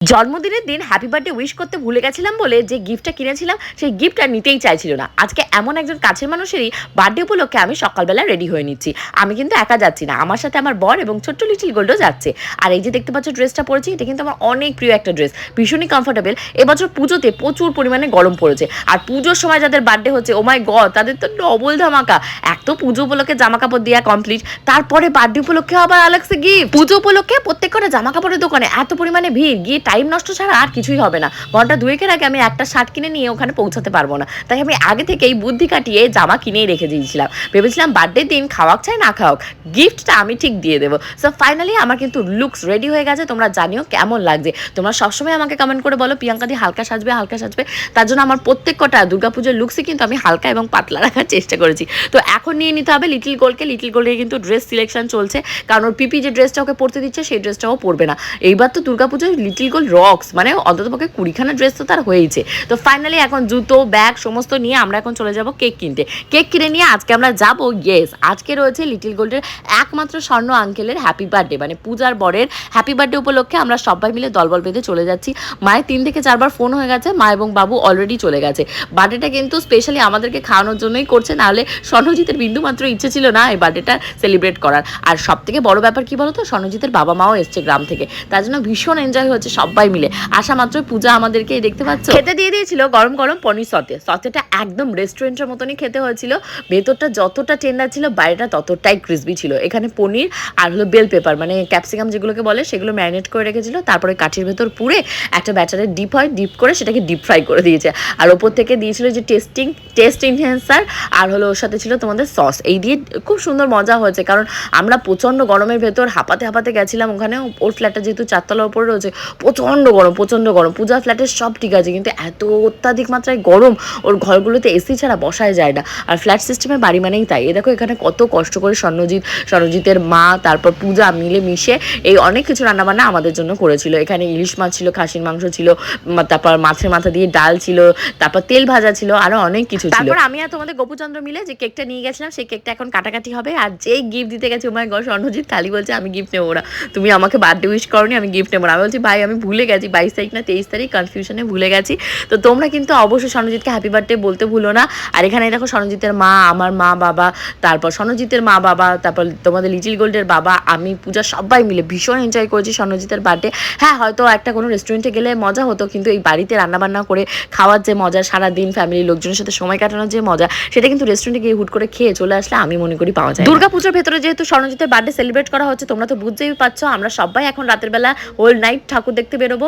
জন্মদিনের দিন happy birthday wish করতে ভুলে গেছিলাম বলে যে গিফটটা কিনেছিলাম সেই গিফটটা নিতেই চাইছিল না। আজকে এমন একজন কাছের মানুষেরই বার্থডে উপলক্ষে আমি সকালবেলা রেডি হয়ে নিচ্ছি। আমি কিন্তু একা যাচ্ছি না, আমার সাথে আমার বর এবং ছোট্ট লিটিল গোল্ডও যাচ্ছে। আর এই যে দেখতে পাচ্ছ ড্রেসটা পরেছি, এটা কিন্তু আমার অনেক প্রিয় একটা ড্রেস, ভীষণই কমফোর্টেবল। এবছর পুজোতে প্রচুর পরিমাণে গরম পড়েছে, আর পুজোর সময় যাদের বার্থডে হচ্ছে ও মাই গড, তাদের তো ডবল ধামাকা। এক তো পুজো উপলক্ষে জামা কাপড় দেওয়া কমপ্লিট, তারপরে বার্থডে উপলক্ষে আবার আলাদা গিফট। পুজো উপলক্ষে প্রত্যেক কটা জামা কাপড়ের দোকানে এত পরিমাণে ভিড়, গিয়ে টাইম নষ্ট ছাড়া আর কিছুই হবে না। ঘন্টা দুয়েকের আগে আমি একটা শার্ট কিনে নিয়ে ওখানে পৌঁছাতে পারবো না, তাই আমি আগে থেকেই বুদ্ধি কাটিয়ে জামা কিনেই রেখে দিয়েছিলাম। ভেবেছিলাম বার্থডে দিন খাওয়াক চাই না খাওয়াক, গিফটটা আমি ঠিক দিয়ে দেবো। সো ফাইনালি আমার কিন্তু লুকস রেডি হয়ে গেছে। তোমরা জানিও কেমন লাগছে, তোমরা সবসময় আমাকে কমেন্ট করে বলো প্রিয়াঙ্কা দি হালকা সাজবে হালকা সাজবে। তার জন্য আমার প্রত্যেক কটা দুর্গাপুজোর লুকসই কিন্তু আমি হালকা এবং পাতলা রাখার চেষ্টা করেছি। তো এখন নিয়ে নিতে হবে লিটিল গোল্ডকে। লিটিল গোল্ডের কিন্তু ড্রেস সিলেকশন চলছে, কারণ ওর পিপি যে ড্রেসটা ওকে পরতে দিচ্ছে সেই ড্রেসটাও পরবে না। এইবার তো দুর্গাপুজোয় লিটিল গোল্ড রক্স, মানে অন্ততপক্ষে 20খানা ড্রেস তো তার হয়েছে। তো ফাইনালি এখন জুতো ব্যাগ সমস্ত নিয়ে আমরা এখন চলে যাব কেক কিনতে। কেক কিনে নিয়ে আজকে আমরা যাবো, ইয়েস আজকে রয়েছে লিটিল গোল্ডের একমাত্র স্বর্ণ আঙ্কেলের হ্যাপি বার্থডে, মানে পূজার বরের হ্যাপি বার্থডে উপলক্ষে আমরা সবাই মিলে দলবল বেঁধে চলে যাচ্ছি। মায়ের 3 থেকে 4 বার ফোন হয়ে গেছে, মা এবং বাবু অলরেডি চলে গেছে। বার্থডেটা কিন্তু স্পেশালি আমাদেরকে খাওয়ানোর জন্যই করছে, নাহলে স্বর্ণজিতের বিন্দু মাত্র ইচ্ছে ছিল না এই বার্থডেটা সেলিব্রেট করার। আর সব থেকে বড় ব্যাপার কি বলতো, স্বর্ণজিতের বাবা মাও এসছে গ্রাম থেকে, তার জন্য ভীষণ এনজয় হচ্ছে সবাই মিলে। আসা মাত্র পূজা আমাদেরকে দেখতে পাচ্ছ খেতে দিয়ে দিয়েছিল গরম গরম পনির সতে। সতেটা একদম রেস্টুরেন্টের মতনই খেতে হয়েছিল। ভেতরটা যতটা টেন্ডার ছিল বাইরেটা ততটাই ক্রিসপি ছিল। এখানে পনির আর হলো বেল পেপার, মানে ক্যাপসিকাম যেগুলোকে বলে, সেগুলো ম্যারিনেট করে রেখেছিল। তারপরে কাঠির ভেতর পুরে একটা ব্যাটারে ডিপ হয়, ডিপ করে সেটাকে ডিপ ফ্রাই করে দিয়েছে। আর ওপর থেকে দিয়েছিল যে টেস্ট ইনহ্যান্সার, আর হলো ওর সাথে ছিল তোমাদের সস। এই দিয়ে খুব সুন্দর মজা হয়েছে, কারণ আমরা প্রচণ্ড গরমের ভেতর হাঁপাতে হাঁপাতে গেছিলাম ওখানে। ওর ফ্ল্যাটটা যেহেতু 4 তলার উপরে রয়েছে, প্রচণ্ড গরম প্রচণ্ড গরম। পূজা ফ্ল্যাটের সব ঠিক আছে, কিন্তু এত অত্যাধিক মাত্রায় গরম, ওর ঘরগুলোতে এসি ছাড়া বসায় যায় না। আর ফ্ল্যাট সিস্টেমের বাড়ি মানেই তাই। এ দেখো এখানে কত কষ্ট করে স্বর্ণজিতের মা তারপর পূজা মিলে মিশে এই অনেক কিছু রান্নাবান্না আমাদের জন্য করেছিল। এখানে ইলিশ মাছ ছিল, খাসির মাংস ছিল, তারপর মাছের মাথা দিয়ে ডাল ছিল, তারপর তেল ভাজা ছিল, আরো অনেক কিছু ছিল। তারপর আমি আর তোমাদের গোপুচন্দ্র মিলে যে কেকটা নিয়ে গেছিলাম, সেই কেকটা এখন কাটাকাটি হবে। আর যেই গিফট দিতে গেছে, ও মাই গড, স্বর্ণজিৎ খালি বলছে আমি গিফট নেবো না, তুমি আমাকে বার্থডে উইশ করনি, আমি গিফট নেবো না। আমি বলছি ভাই আমি ভুলে গেছি, 22 তারিখ না 23 তারিখ, কনফিউশনে ভুলে গেছি। তো তোমরা কিন্তু অবশ্যই স্বর্ণজিৎকে হ্যাপি বার্থডে বলতে ভুলো না। আর এখানে দেখো স্বর্ণজিতের মা, আমার মা বাবা, তারপর স্বর্ণজিতের মা বাবা, তারপর তোমাদের লিটিল গোল্ডের বাবা, আমি, পূজা সবাই মিলে ভীষণ এনজয় করেছি স্বর্ণজিতের বার্থডে। হ্যাঁ, হয়তো একটা কোনো রেস্টুরেন্টে গেলে মজা হতো, কিন্তু এই বাড়িতে রান্নাবান্না করে খাওয়ার যে মজা, সারাদিন ফ্যামিলির লোকজনের সাথে সময় কাটানোর যে মজা, সেটা কিন্তু রেস্টুরেন্টে গিয়ে হুট করে খেয়ে চলে আসলে আমি মনে করি পাওয়া যায়। দুর্গাপুজোর ভেতরে যেহেতু স্বর্ণজিতের বার্থডে সেলিব্রেট করা হচ্ছে, তোমরা তো বুঝতেই পারছো আমরা সবাই এখন রাতের বেলা হোল নাইট ঠাকুর দেখতে বেরোবো।